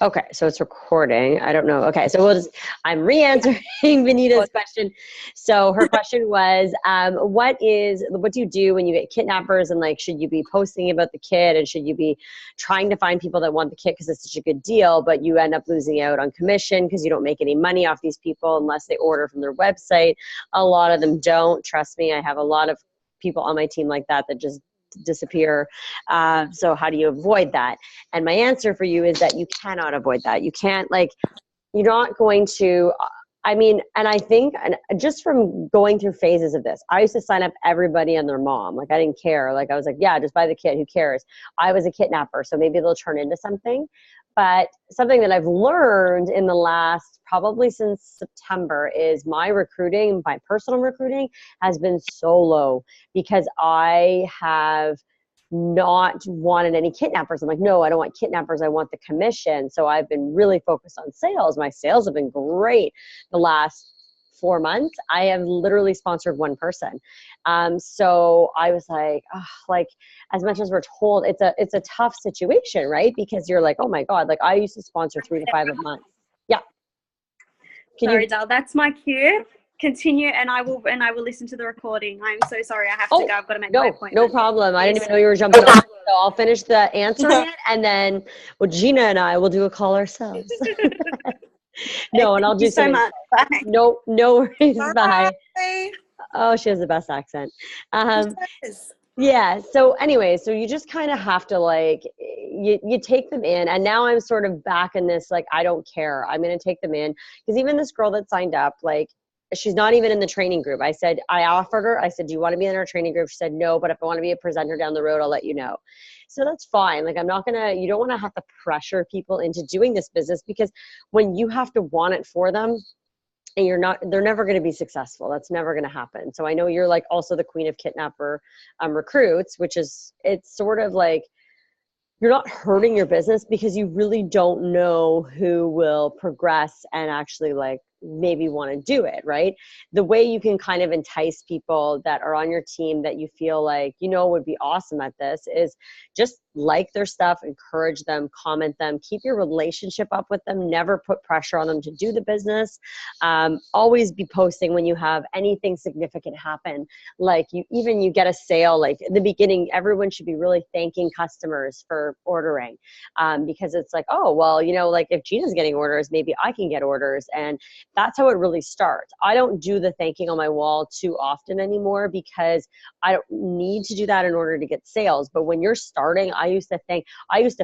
Okay, so it's recording. I don't know. Okay, so I'm re-answering Benita's question. So her question was, what do you do when you get kidnappers, and like, should you be posting about the kit, and should you be trying to find people that want the kit because it's such a good deal, but you end up losing out on commission because you don't make any money off these people unless they order from their website. A lot of them don't. Trust me, I have a lot of people on my team like that just disappear. So how do you avoid that? And my answer for you is that you cannot avoid that. You can't, like, you're not going to, I mean, and I think, and just from going through phases of this, I used to sign up everybody and their mom. Like, I didn't care. Like, I was like, yeah, just buy the kit. Who cares? I was a kidnapper, so maybe they'll turn into something. But something that I've learned in the last, probably since September, is my recruiting, my personal recruiting has been so low because I have not wanted any kidnappers. I'm like, no, I don't want kidnappers. I want the commission. So I've been really focused on sales. My sales have been great the last 4 months. I have literally sponsored one person. So I was like, oh, like, as much as we're told, it's a tough situation, right? Because you're like, oh my God, like I used to sponsor 3 to 5 a month. Yeah. Sorry, Dal, that's my cue. Continue, and I will listen to the recording. I'm so sorry. I have to go. I've got to make my appointment. No problem. I didn't even know you were jumping on. So I'll finish the answering it, and then Gina and I will do a call ourselves. No, and I'll do so much. Bye. No worries. Bye. Bye. Oh, she has the best accent. Yeah. So anyway, so you just kind of have to, like, you take them in, and now I'm sort of back in this, like, I don't care. I'm going to take them in, because even this girl that signed up, like, she's not even in the training group. I offered her, I said, do you want to be in our training group? She said, no, but if I want to be a presenter down the road, I'll let you know. So that's fine. Like, you don't want to have to pressure people into doing this business, because when you have to want it for them, and they're never going to be successful. That's never going to happen. So I know you're, like, also the queen of kidnapper recruits, which is, it's sort of like, you're not hurting your business because you really don't know who will progress and actually, like, maybe want to do it, right? The way you can kind of entice people that are on your team that you feel like, would be awesome at this, is just like their stuff, encourage them, comment them, keep your relationship up with them, never put pressure on them to do the business. Always be posting when you have anything significant happen. Like, you get a sale, like in the beginning, everyone should be really thanking customers for ordering, because it's like, oh, well, like, if Gina's getting orders, maybe I can get orders. And that's how it really starts. I don't do the thanking on my wall too often anymore, because I don't need to do that in order to get sales. But when you're starting, I used to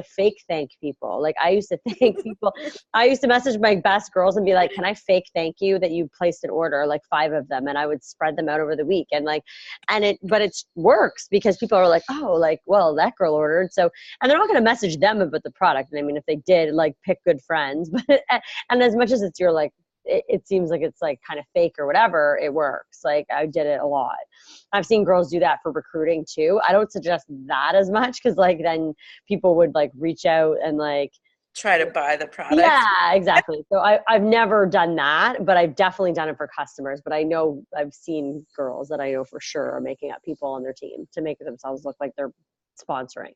fake thank people. Like, I used to thank people. I used to message my best girls and be like, can I fake thank you that you placed an order, like 5 of them? And I would spread them out over the week. And but it works, because people are like, oh, like, well, that girl ordered. So, and they're not going to message them about the product. And I mean, if they did, like, pick good friends. But, and as much as it's your, like, it seems like it's, like, kind of fake or whatever, it works. Like, I did it a lot. I've seen girls do that for recruiting too. I don't suggest that as much, because, like, then people would, like, reach out and, like, try to buy the product. Yeah, exactly. So I've never done that, but I've definitely done it for customers. But I know I've seen girls that I know for sure are making up people on their team to make themselves look like they're sponsoring.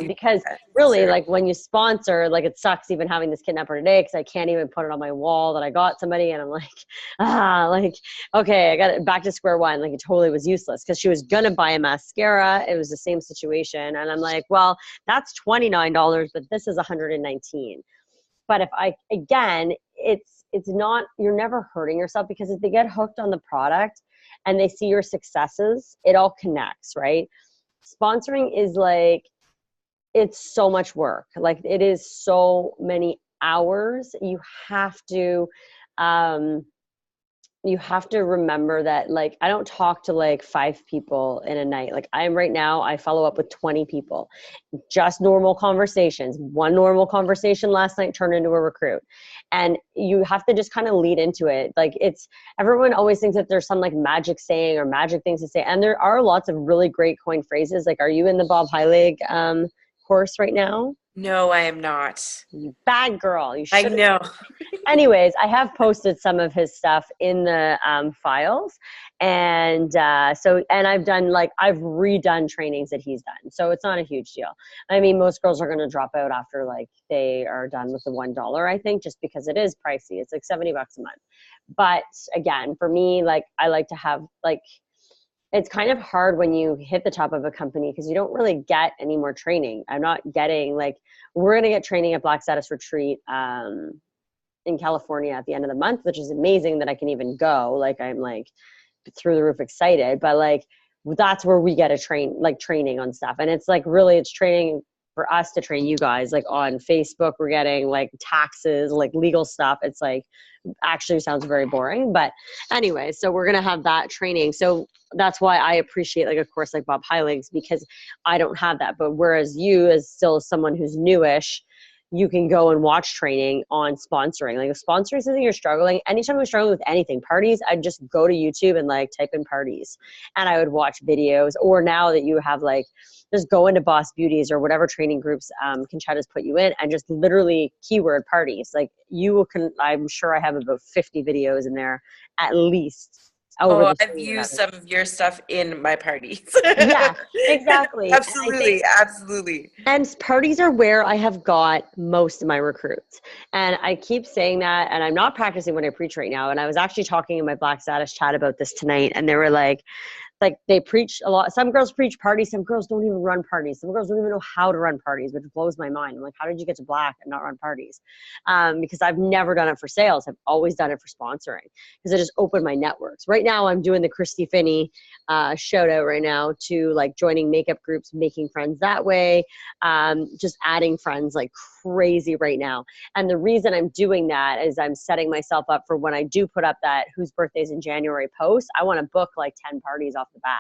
Because really, like, when you sponsor, like, it sucks even having this kidnapper today, because I can't even put it on my wall that I got somebody, and I'm like, okay, I got it back to square one. Like, it totally was useless, because she was gonna buy a mascara. It was the same situation, and I'm like, well, that's $29, but this is $119. But it's not, you're never hurting yourself, because if they get hooked on the product and they see your successes, it all connects, right? Sponsoring is, like, it's so much work. Like, it is so many hours. You have to remember that, like, I don't talk to, like, 5 people in a night. Like, I follow up with 20 people, just normal conversations. One normal conversation last night turned into a recruit. And you have to just kind of lead into it. Like, everyone always thinks that there's some, like, magic saying or magic things to say. And there are lots of really great coin phrases. Like, are you in the Bob Heilig course right now? No, I am not. You bad girl. You I should have. know. Anyways, I have posted some of his stuff in the files. And and I've done I've redone trainings that he's done. So it's not a huge deal. I mean, most girls are going to drop out after they are done with the $1, I think, just because it is pricey. It's like $70 a month. But again, for me, I like to have it's kind of hard when you hit the top of a company because you don't really get any more training. I'm not getting we're going to get training at Black Status Retreat in California at the end of the month, which is amazing that I can even go. I'm through the roof excited, but that's where we get a training on stuff. And it's really, it's training for us to train you guys. On Facebook, we're getting taxes, legal stuff. It's actually sounds very boring, but anyway, so we're going to have that training. So that's why I appreciate a course like Bob Heilig's, because I don't have that. But whereas you, as still someone who's newish, you can go and watch training on sponsoring. If sponsoring something you're struggling, anytime I'm struggling with anything, parties, I'd just go to YouTube and type in parties, and I would watch videos. Or now that you have just go into Boss Beauties or whatever training groups Conchetta's put you in, and just literally keyword parties. I'm sure I have about 50 videos in there at least. I've used some of your stuff in my parties. Yeah, exactly. Absolutely. Absolutely. And parties are where I have got most of my recruits. And I keep saying that, and I'm not practicing what I preach right now. And I was actually talking in my Black Status chat about this tonight, and they were they preach a lot. Some girls preach parties. Some girls don't even run parties. Some girls don't even know how to run parties, which blows my mind. I'm how did you get to Black and not run parties? Because I've never done it for sales. I've always done it for sponsoring, because I just opened my networks. Right now, I'm doing the Christy Finney shout out right now to joining makeup groups, making friends that way, just adding friends like crazy right now. And the reason I'm doing that is I'm setting myself up for when I do put up that whose birthday's in January post, I want to book 10 parties off the bat.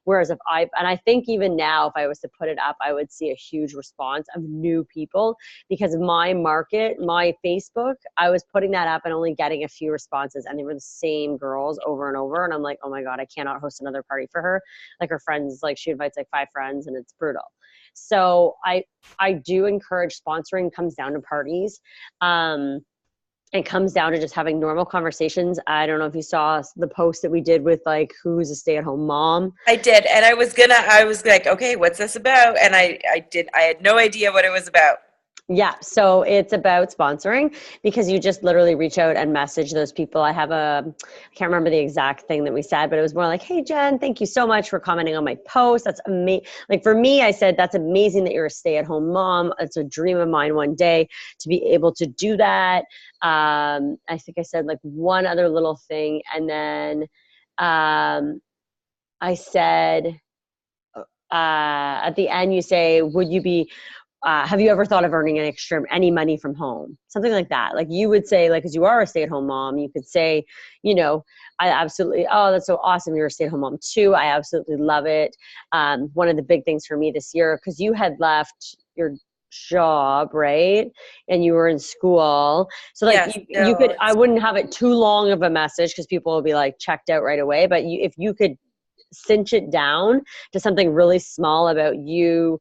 Whereas I think even now, if I was to put it up, I would see a huge response of new people, because my market, my Facebook, I was putting that up and only getting a few responses, and they were the same girls over and over. And I'm oh my God, I cannot host another party for her. Her friends, she invites 5 friends, and it's brutal. So I do encourage sponsoring. Comes down to parties. It comes down to just having normal conversations. I don't know if you saw the post that we did with who's a stay-at-home mom. I did. And I was okay, what's this about? And I had no idea what it was about. Yeah. So it's about sponsoring, because you just literally reach out and message those people. I can't remember the exact thing that we said, but it was more hey, Jen, thank you so much for commenting on my post. That's amazing. For me, I said, that's amazing that you're a stay-at-home mom. It's a dream of mine one day to be able to do that. I think I said one other little thing. And then I said, at the end, you say, would you be, have you ever thought of earning any money from home? Something like that. You would say, because you are a stay-at-home mom, you could say, I absolutely, oh, that's so awesome. You're a stay-at-home mom too. I absolutely love it. One of the big things for me this year, because you had left your job, right? And you were in school. So yes, you could, I wouldn't have it too long of a message, because people will be checked out right away. But if you could cinch it down to something really small about you,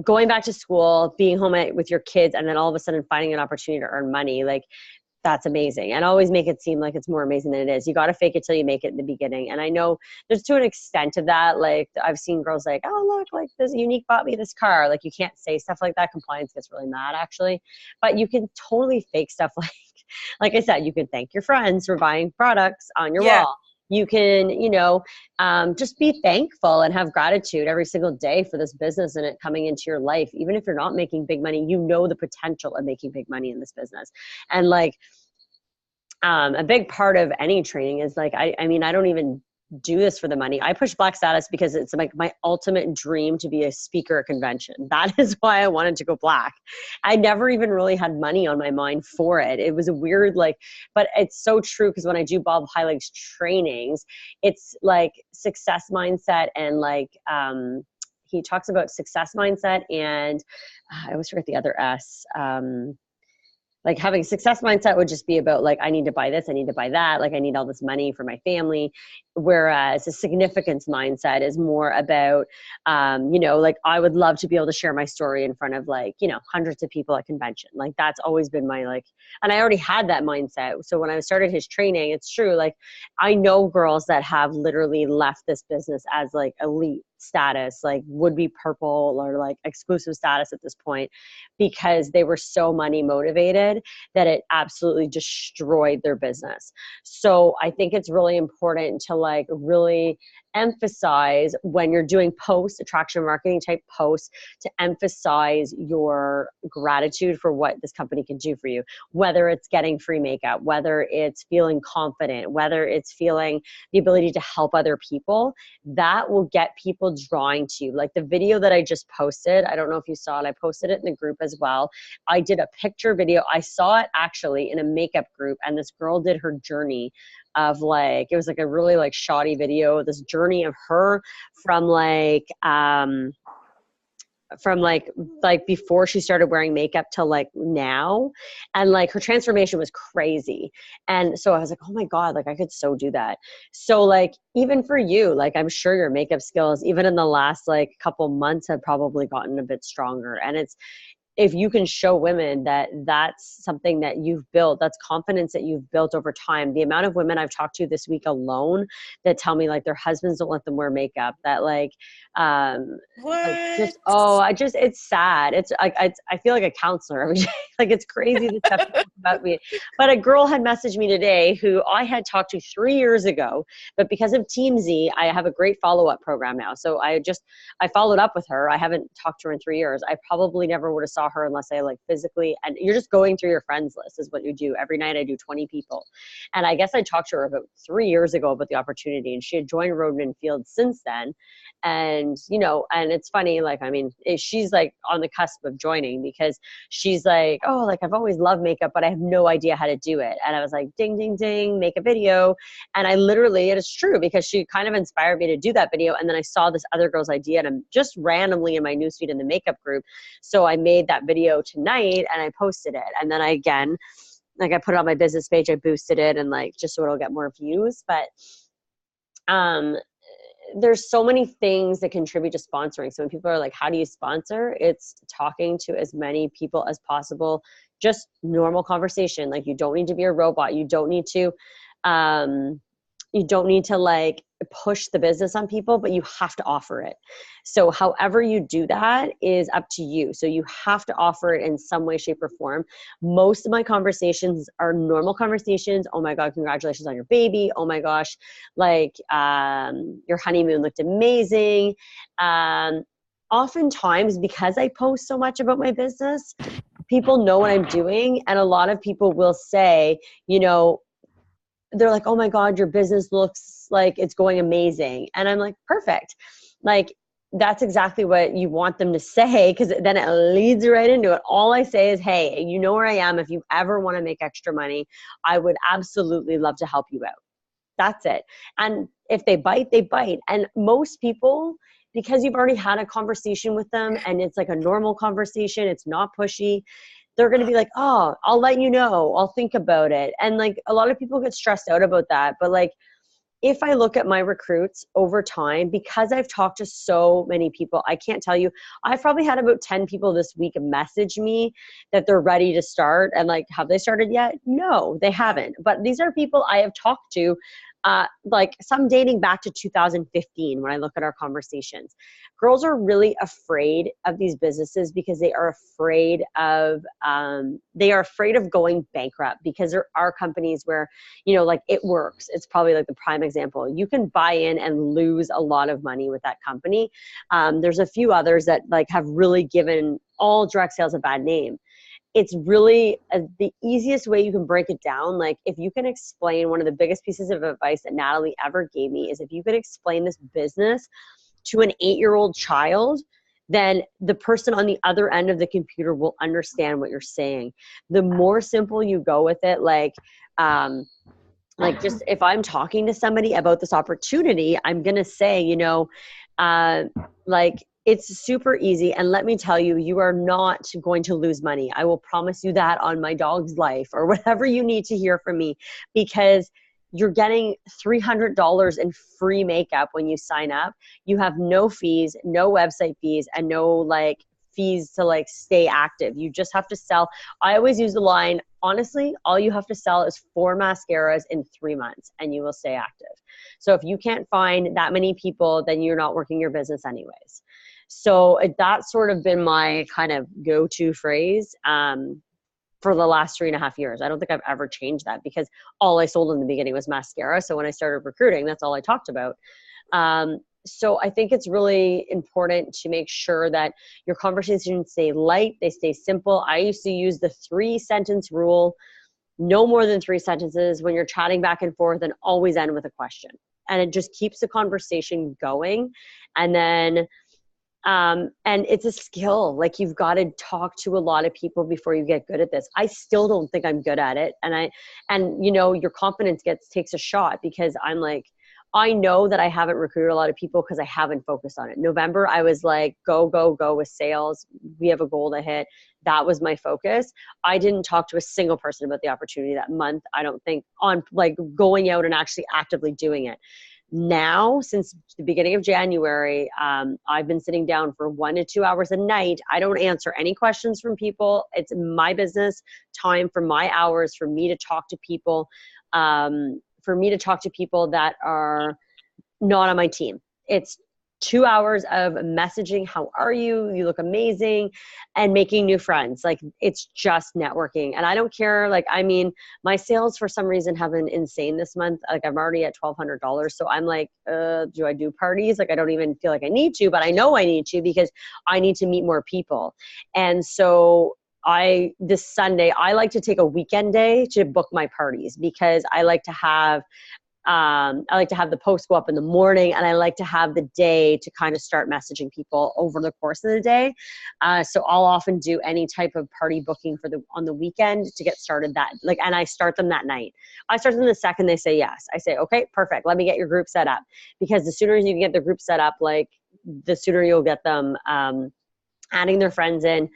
going back to school, being home with your kids, and then all of a sudden finding an opportunity to earn money, that's amazing. And always make it seem like it's more amazing than it is. You got to fake it till you make it in the beginning. And I know there's to an extent of that. I've seen girls oh, look, this Unique bought me this car. You can't say stuff like that. Compliance gets really mad, actually. But you can totally fake stuff like I said, you can thank your friends for buying products on your wall. You can, just be thankful and have gratitude every single day for this business and it coming into your life. Even if you're not making big money, the potential of making big money in this business. And a big part of any training is I mean, I don't even do this for the money. I push Black Status because it's my ultimate dream to be a speaker at convention. That is why I wanted to go Black. I never even really had money on my mind for it. It was a weird but it's so true, because when I do Bob Heilig's trainings, it's success mindset and he talks about success mindset and I always forget the other S. Like having a success mindset would just be about like, I need to buy this, I need to buy that, like I need all this money for my family. Whereas a significance mindset is more about, you know, like I would love to be able to share my story in front of like, you know, hundreds of people at convention. Like that's always been my like, and I already had that mindset. So when I started his training, it's true. Like I know girls that have literally left this business as like elite status, like would be purple or like exclusive status at this point, because they were so money motivated that it absolutely destroyed their business. So I think it's really important to like really emphasize when you're doing posts, attraction marketing type posts, to emphasize your gratitude for what this company can do for you, whether it's getting free makeup, whether it's feeling confident, whether it's feeling the ability to help other people. That will get people drawing to you. Like the video that I just posted, I don't know if you saw it, I posted it in the group as well. I did a picture video. I saw it actually in a makeup group, and this girl did her journey of like, it was like a really like shoddy video, this journey of her from like before she started wearing makeup to like now. And like her transformation was crazy. And so I was like, oh my God, like I could so do that. So like, even for you, like I'm sure your makeup skills, even in the last like couple months, have probably gotten a bit stronger. And it's, if you can show women that that's something that you've built, that's confidence that you've built over time. The amount of women I've talked to this week alone that tell me like their husbands don't let them wear makeup, that like, like just, it's sad. It's like, I feel like a counselor every day. Like it's crazy the stuff about me. But a girl had messaged me today who I had talked to 3 years ago, but because of Team Z, I have a great follow-up program now. So I followed up with her. I haven't talked to her in 3 years. I probably never would have saw her unless I like physically, and you're just going through your friends list is what you do. Every night I do 20 people. And I guess I talked to her about 3 years ago about the opportunity, and she had joined Roden & Field since then. And, you know, and it's funny, like, I mean, she's like on the cusp of joining because she's like, oh, like I've always loved makeup, but I have no idea how to do it. And I was like, ding, ding, ding, make a video. And I literally, it is true because she kind of inspired me to do that video. And then I saw this other girl's idea, and I'm just randomly in my newsfeed in the makeup group. So I made that video tonight and I posted it. And then I put it on my business page, I boosted it, and like, just so it'll get more views. But, there's so many things that contribute to sponsoring. So when people are like, how do you sponsor? It's talking to as many people as possible, just normal conversation. Like you don't need to be a robot. You don't need to like push the business on people, but you have to offer it. So however you do that is up to you. So you have to offer it in some way, shape, or form. Most of my conversations are normal conversations. Oh my God, congratulations on your baby. Oh my gosh, like your honeymoon looked amazing. Oftentimes, because I post so much about my business, people know what I'm doing. And a lot of people will say, you know, they're like, oh my God, your business looks like it's going amazing. And I'm like, perfect. Like, that's exactly what you want them to say, because then it leads right into it. All I say is, hey, you know where I am. If you ever want to make extra money, I would absolutely love to help you out. That's it. And if they bite, they bite. And most people, because you've already had a conversation with them and it's like a normal conversation, it's not pushy, they're going to be like, oh, I'll let you know. I'll think about it. And like a lot of people get stressed out about that. But like, if I look at my recruits over time, because I've talked to so many people, I can't tell you, I've probably had about 10 people this week message me that they're ready to start. And like, have they started yet? No, they haven't. But these are people I have talked to, like some dating back to 2015 when I look at our conversations. Girls are really afraid of these businesses because they are afraid of going bankrupt, because there are companies where, you know, like It Works. It's probably like the prime example. You can buy in and lose a lot of money with that company. There's a few others that like have really given all direct sales a bad name. It's really the easiest way you can break it down. Like if you can explain, one of the biggest pieces of advice that Natalie ever gave me is if you could explain this business to an 8-year-old child, then the person on the other end of the computer will understand what you're saying. The more simple you go with it, like just if I'm talking to somebody about this opportunity, I'm going to say, you know, like it's super easy. And let me tell you, you are not going to lose money. I will promise you that on my dog's life, or whatever you need to hear from me, because you're getting $300 in free makeup when you sign up. You have no fees, no website fees, and no like fees to like stay active. You just have to sell. I always use the line, honestly, all you have to sell is 4 mascaras in 3 months and you will stay active. So if you can't find that many people, then you're not working your business anyways. So that's sort of been my kind of go-to phrase for the last 3.5 years. I don't think I've ever changed that, because all I sold in the beginning was mascara. So when I started recruiting, that's all I talked about. So I think it's really important to make sure that your conversations stay light, they stay simple. I used to use the 3-sentence rule, no more than 3 sentences when you're chatting back and forth, and always end with a question. And it just keeps the conversation going. And then and it's a skill. Like, you've got to talk to a lot of people before you get good at this. I still don't think I'm good at it. And you know, your confidence takes a shot, because I'm like, I know that I haven't recruited a lot of people because I haven't focused on it. November, I was like, go, go, go with sales. We have a goal to hit. That was my focus. I didn't talk to a single person about the opportunity that month. I don't think on like going out and actually actively doing it. Now, since the beginning of January, I've been sitting down for 1 to 2 hours a night. I don't answer any questions from people. It's my business time, for my hours, for me to talk to people, that are not on my team. It's 2 hours of messaging. How are you? You look amazing. And making new friends. Like, it's just networking. And I don't care. Like, I mean, my sales for some reason have been insane this month. Like, I'm already at $1,200. So I'm like, do I do parties? Like, I don't even feel like I need to, but I know I need to, because I need to meet more people. And so this Sunday, I like to take a weekend day to book my parties, because I like to have the post go up in the morning, and I like to have the day to kind of start messaging people over the course of the day. So I'll often do any type of party booking on the weekend to get started and I start them that night. I start them the second they say yes. I say, okay, perfect. Let me get your group set up, because the sooner you can get the group set up, like, the sooner you'll get them adding their friends in.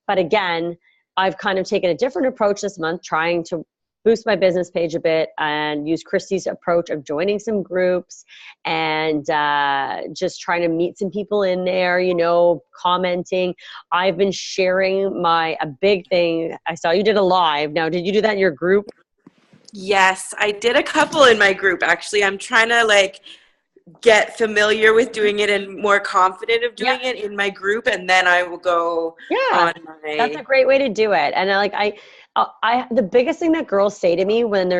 But again, I've kind of taken a different approach this month, trying to boost my business page a bit and use Christy's approach of joining some groups and just trying to meet some people in there, you know, commenting. I've been sharing a big thing. I saw you did a live. Now, did you do that in your group? Yes, I did a couple in my group, actually. I'm trying to like get familiar with doing it and more confident of doing it in my group, and then I will go on my... That's a great way to do it. And the biggest thing that girls say to me when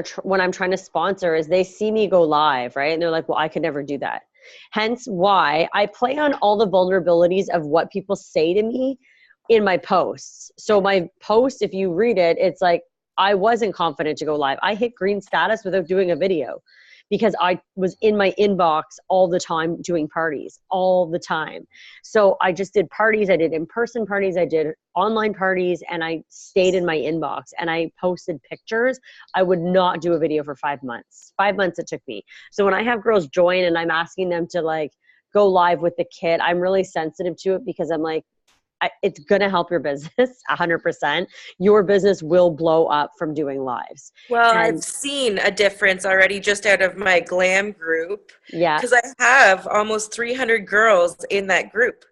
I'm trying to sponsor is they see me go live, right? And they're like, well, I could never do that. Hence why I play on all the vulnerabilities of what people say to me in my posts. So my post, if you read it, it's like, I wasn't confident to go live. I hit green status without doing a video, because I was in my inbox all the time doing parties all the time. So I just did parties. I did in-person parties. I did online parties, and I stayed in my inbox and I posted pictures. I would not do a video for 5 months. 5 months it took me. So when I have girls join and I'm asking them to like go live with the kit, I'm really sensitive to it, because I'm like, it's going to help your business 100%. Your business will blow up from doing lives. Well, I've seen a difference already just out of my glam group. Yeah. Because I have almost 300 girls in that group.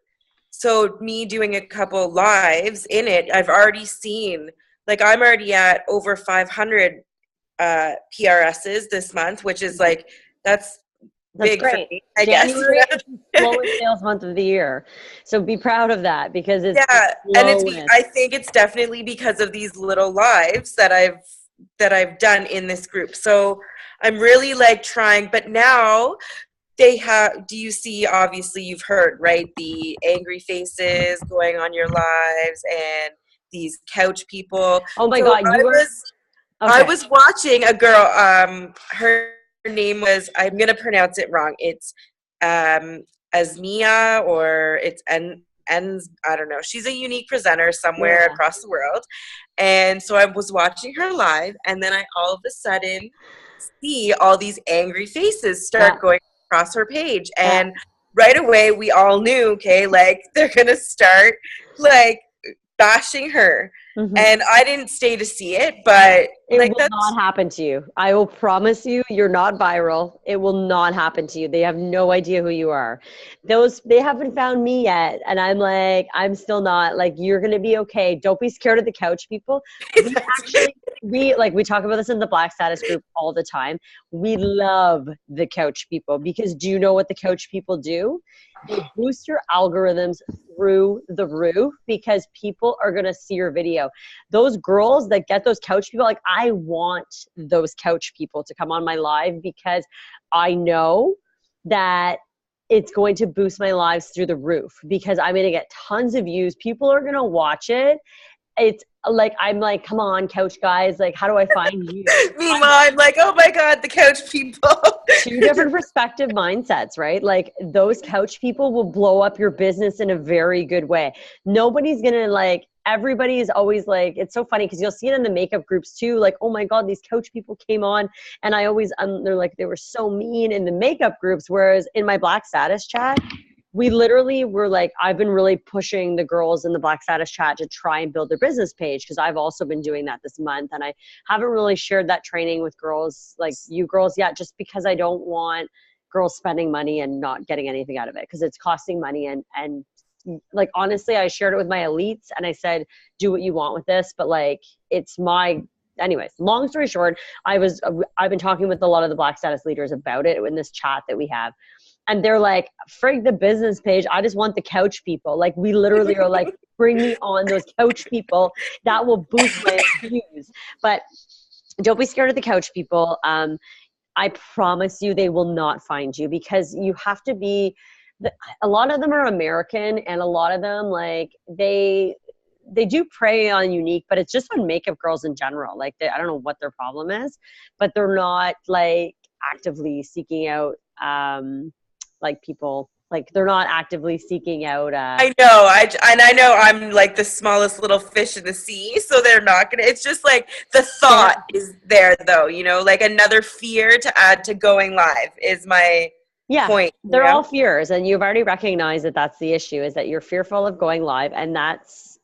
So me doing a couple lives in it, I've already seen, like, I'm already at over 500 PRSs this month, which is like, that's big great. For me, I guess. January is the slowest sales month of the year, so be proud of that, because it's and I think it's definitely because of these little lives that I've done in this group. So I'm really like trying, but now they have. Do you see? Obviously, you've heard, right? The angry faces going on your lives and these couch people. Oh my God! I was watching a girl. Her name was, I'm going to pronounce it wrong. It's Asmia, or it's I don't know. She's a unique presenter somewhere across the world. And so I was watching her live, and then I all of a sudden see all these angry faces start going across her page. And right away we all knew, okay, like they're gonna start like bashing her. Mm-hmm. And I didn't stay to see it, but it like will not happen to you. I will promise you, you're not viral. It will not happen to you. They have no idea who you are. They haven't found me yet. And I'm like, I'm still not. Like, you're going to be okay. Don't be scared of the couch people. We talk about this in the Black Status group all the time. We love the couch people because do you know what the couch people do? They boost your algorithms through the roof because people are going to see your video. Those girls that get those couch people, like, I want those couch people to come on my live because I know that it's going to boost my lives through the roof because I'm going to get tons of views. People are going to watch it. It's like, I'm like, come on, couch guys. Like, how do I find you? Meanwhile, I'm like, oh my God, the couch people. Two different perspective mindsets, right? Like, those couch people will blow up your business in a very good way. Nobody's going to like, everybody is always like, it's so funny because you'll see it in the makeup groups too. Like, oh my God, these couch people came on. And I always, they're like, they were so mean in the makeup groups. Whereas in my Black Status chat, we literally were like, I've been really pushing the girls in the Black Status chat to try and build their business page because I've also been doing that this month. And I haven't really shared that training with girls like you girls yet, just because I don't want girls spending money and not getting anything out of it because it's costing money. And like, honestly, I shared it with my elites and I said, do what you want with this. But like, it's my, anyways, long story short, I've been talking with a lot of the Black Status leaders about it in this chat that we have. And they're like, frig the business page. I just want the couch people. Like, we literally are like, bring me on those couch people. That will boost my views. But don't be scared of the couch people. I promise you they will not find you because you have to be, a lot of them are American and a lot of them, like, they do prey on unique, but it's just on makeup girls in general. Like, I don't know what their problem is, but they're not like actively seeking out, like, people, like, they're not actively seeking out I know I know I'm like the smallest little fish in the sea, so they're not gonna, it's just like the thought is there though, you know, like another fear to add to going live is my point. They're all fears, and you've already recognized that that's the issue, is that you're fearful of going live, and that's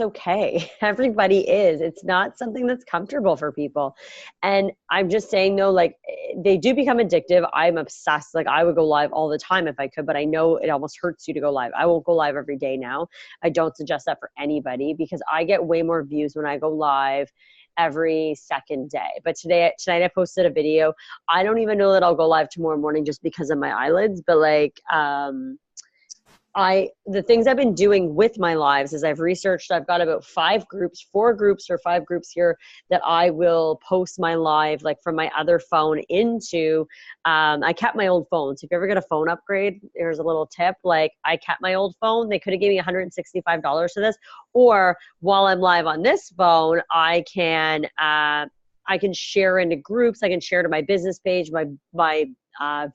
okay. Everybody is. It's not something that's comfortable for people. And I'm just saying, no, like, they do become addictive. I'm obsessed. Like, I would go live all the time if I could, but I know it almost hurts you to go live. I won't go live every day now. I don't suggest that for anybody because I get way more views when I go live every second day. But tonight I posted a video. I don't even know that I'll go live tomorrow morning just because of my eyelids, but like, the things I've been doing with my lives is I've researched, I've got about 4 groups or 5 groups here that I will post my live, like, from my other phone into, I kept my old phone. So if you ever get a phone upgrade, here's a little tip. Like, I kept my old phone. They could have given me $165 for this, or while I'm live on this phone, I can share into groups. I can share to my business page, my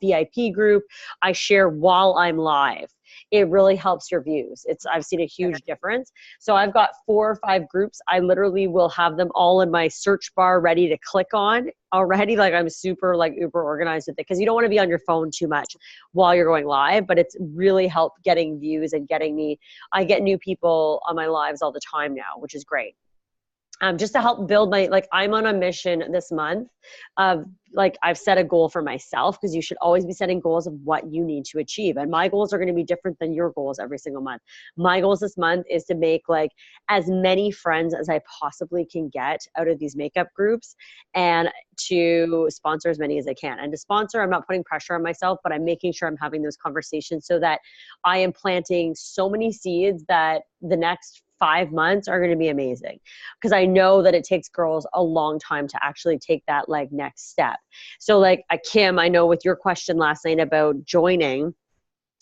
VIP group. I share while I'm live. It really helps your views. I've seen a huge difference. So I've got 4 or 5 groups. I literally will have them all in my search bar ready to click on already. Like, I'm super like uber organized with it because you don't want to be on your phone too much while you're going live, but it's really helped getting views and I get new people on my lives all the time now, which is great. Just to help build I'm on a mission this month of, like, I've set a goal for myself because you should always be setting goals of what you need to achieve. And my goals are going to be different than your goals every single month. My goals this month is to make like as many friends as I possibly can get out of these makeup groups and to sponsor as many as I can. And to sponsor, I'm not putting pressure on myself, but I'm making sure I'm having those conversations so that I am planting so many seeds that the next 5 months are going to be amazing, because I know that it takes girls a long time to actually take that like next step. So like Kim, I know with your question last night about joining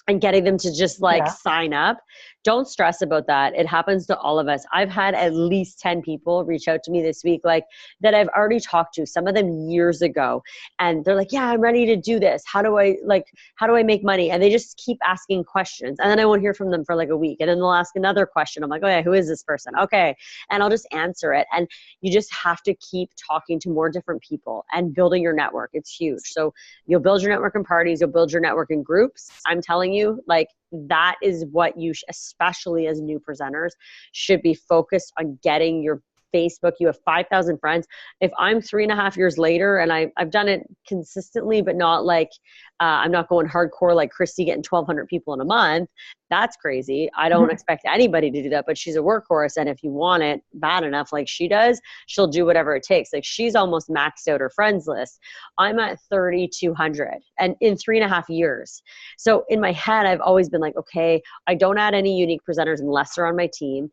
and getting them to just like sign up, don't stress about that. It happens to all of us. I've had at least 10 people reach out to me this week, like that I've already talked to, some of them years ago. And they're like, yeah, I'm ready to do this. How do I make money? And they just keep asking questions. And then I won't hear from them for like a week. And then they'll ask another question. I'm like, oh yeah, who is this person? Okay. And I'll just answer it. And you just have to keep talking to more different people and building your network. It's huge. So you'll build your network in parties, you'll build your network in groups. I'm telling you, like, that is what you, especially as new presenters, should be focused on getting your Facebook. You have 5,000 friends. If I'm 3.5 years later and I've done it consistently, but not like, I'm not going hardcore like Christy getting 1,200 people in a month. That's crazy. I don't expect anybody to do that, but she's a workhorse. And if you want it bad enough, like she does, she'll do whatever it takes. Like she's almost maxed out her friends list. I'm at 3,200 and in 3.5 years. So in my head, I've always been like, okay, I don't add any unique presenters unless they're on my team.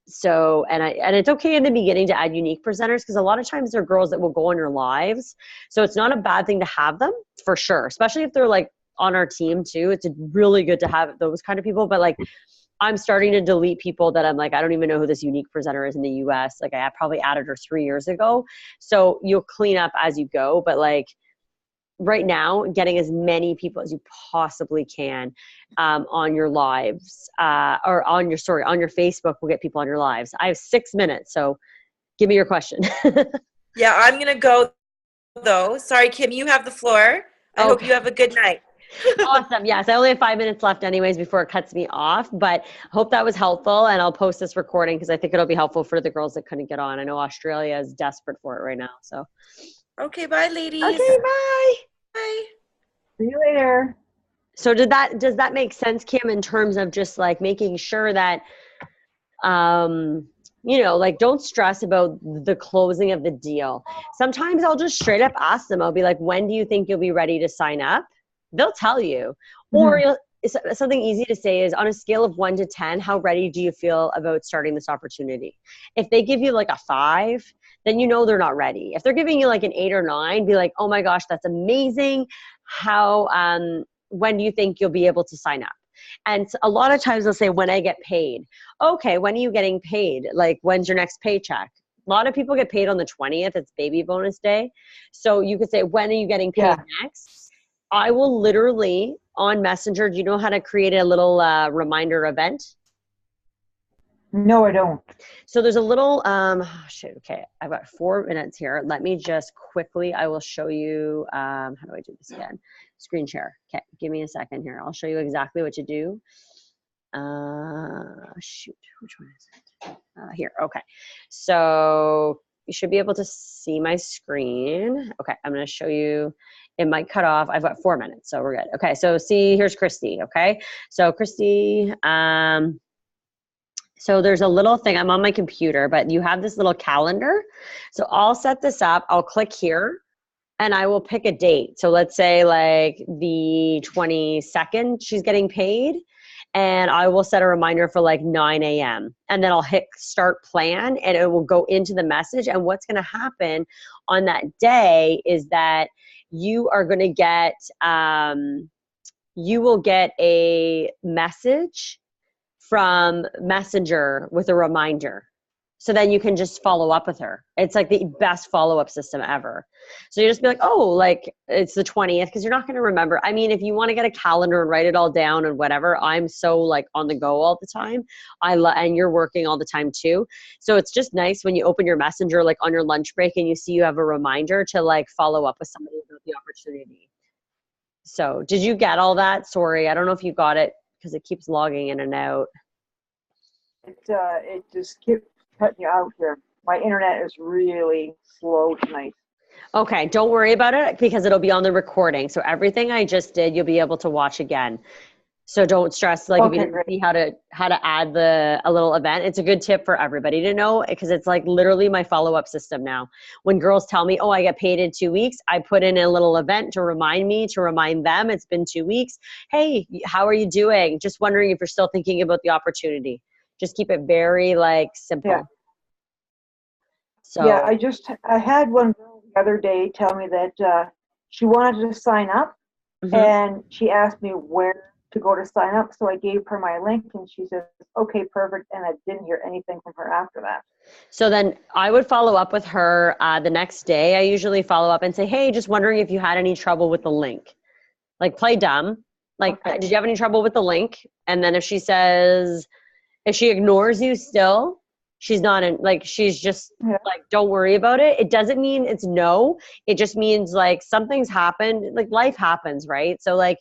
So, and it's okay in the beginning to add unique presenters because a lot of times they're girls that will go on your lives. So it's not a bad thing to have them for sure, especially if they're like on our team too. It's really good to have those kind of people, but like I'm starting to delete people that I'm like, I don't even know who this unique presenter is in the US. Like I probably added her 3 years ago. So you'll clean up as you go, but like right now, getting as many people as you possibly can on your lives or on your Facebook will get people on your lives. I have 6 minutes, so give me your question. Yeah, I'm going to go though. Sorry, Kim, you have the floor. I hope you have a good night. Awesome. Yes, I only have 5 minutes left anyways before it cuts me off, but hope that was helpful, and I'll post this recording because I think it'll be helpful for the girls that couldn't get on. I know Australia is desperate for it right now, so. Okay, bye, ladies. Okay, bye. Bye. See you later. So does that make sense, Kim, in terms of just like making sure that, like don't stress about the closing of the deal. Sometimes I'll just straight up ask them, I'll be like, when do you think you'll be ready to sign up? They'll tell you. Or something easy to say is on a scale of 1 to 10, how ready do you feel about starting this opportunity? If they give you like a 5, then you know they're not ready. If they're giving you like an 8 or 9, be like, oh my gosh, that's amazing. When do you think you'll be able to sign up? And a lot of times they'll say, when I get paid. Okay, when are you getting paid? Like, when's your next paycheck? A lot of people get paid on the 20th. It's baby bonus day. So you could say, when are you getting paid next? I will literally on Messenger, do you know how to create a little reminder event? No, I don't. So there's a little, okay, I've got 4 minutes here. Let me just quickly, I will show you, how do I do this again? Screen share. Okay, give me a second here. I'll show you exactly what to do. Which one is it? Here, okay. So you should be able to see my screen. Okay, I'm gonna show you. It might cut off. I've got 4 minutes, so we're good. Okay, so see, here's Christy, okay? So Christy, so there's a little thing, I'm on my computer, but you have this little calendar. So I'll set this up, I'll click here, and I will pick a date. So let's say like the 22nd, she's getting paid, and I will set a reminder for like 9 a.m. And then I'll hit start plan, and it will go into the message. And what's gonna happen on that day is that you are gonna get, you will get a message from Messenger with a reminder. So then you can just follow up with her. It's like the best follow-up system ever. So you just be like, oh, like it's the 20th, because you're not going to remember. I mean, if you want to get a calendar and write it all down and whatever, I'm so like on the go all the time. And you're working all the time too. So it's just nice when you open your Messenger like on your lunch break and you see you have a reminder to like follow up with somebody about the opportunity. So did you get all that? Sorry, I don't know if you got it because it keeps logging in and out. It just keeps cutting you out here. My internet is really slow tonight. Okay, don't worry about it because it'll be on the recording. So everything I just did, you'll be able to watch again. So don't stress. Like if you didn't see how to add a little event, it's a good tip for everybody to know because it's like literally my follow-up system now. When girls tell me, oh, I get paid in 2 weeks, I put in a little event to remind them it's been 2 weeks. Hey, how are you doing? Just wondering if you're still thinking about the opportunity. Just keep it very like simple. Yeah. So yeah, I had one girl the other day tell me that she wanted to sign up, and she asked me where to go to sign up. So I gave her my link and she says, okay, perfect. And I didn't hear anything from her after that. So then I would follow up with her the next day. I usually follow up and say, hey, just wondering if you had any trouble with the link. Like, play dumb. Like, Okay. did you have any trouble with the link? And then if she says, if she ignores you still, she's not in, like, she's just like, don't worry about it. It doesn't mean it's no. It just means like something's happened. Like, life happens, right? So like,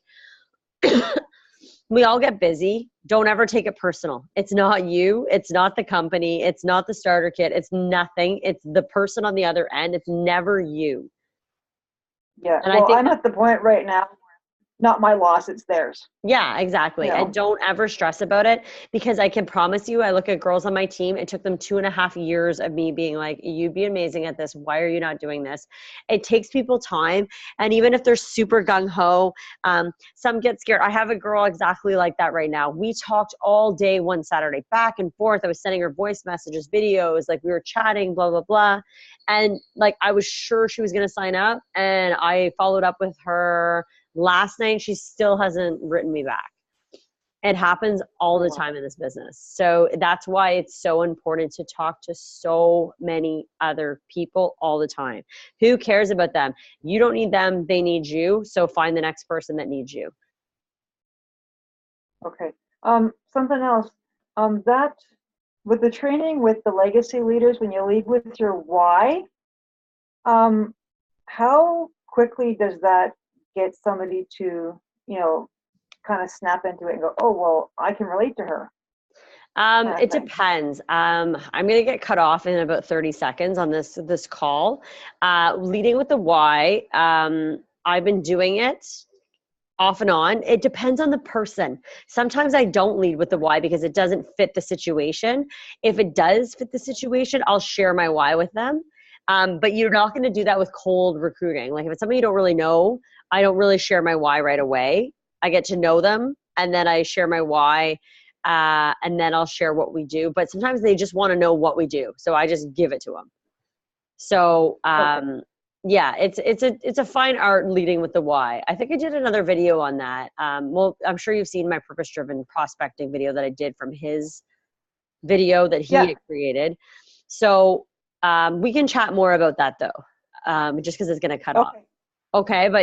we all get busy. Don't ever take it personal. It's not you. It's not the company. It's not the starter kit. It's nothing. It's the person on the other end. It's never you. Yeah. And well, I think I'm at the point right now, not my loss, it's theirs. Yeah, exactly. You know? And don't ever stress about it, because I can promise you, I look at girls on my team, it took them 2.5 years of me being like, you'd be amazing at this. Why are you not doing this? It takes people time. And even if they're super gung-ho, some get scared. I have a girl exactly like that right now. We talked all day one Saturday, back and forth. I was sending her voice messages, videos, like we were chatting, blah, blah, blah. And like, I was sure she was going to sign up, and I followed up with her last night. She still hasn't written me back. It happens all the time in this business. So that's why it's so important to talk to so many other people all the time. Who cares about them? You don't need them. They need you. So find the next person that needs you. Okay. Something else. That with the training with the legacy leaders, when you lead with your why, how quickly does that get somebody to, kind of snap into it and go, oh, well, I can relate to her? It depends. I'm going to get cut off in about 30 seconds on this call. Leading with the why, I've been doing it off and on. It depends on the person. Sometimes I don't lead with the why because it doesn't fit the situation. If it does fit the situation, I'll share my why with them. But you're not going to do that with cold recruiting. Like if it's somebody you don't really know, I don't really share my why right away. I get to know them and then I share my why, and then I'll share what we do. But sometimes they just want to know what we do, so I just give it to them. So yeah, it's a fine art leading with the why. I think I did another video on that. Well, I'm sure you've seen my purpose-driven prospecting video that I did from his video that he had created. So we can chat more about that though, just because it's going to cut off. Okay, but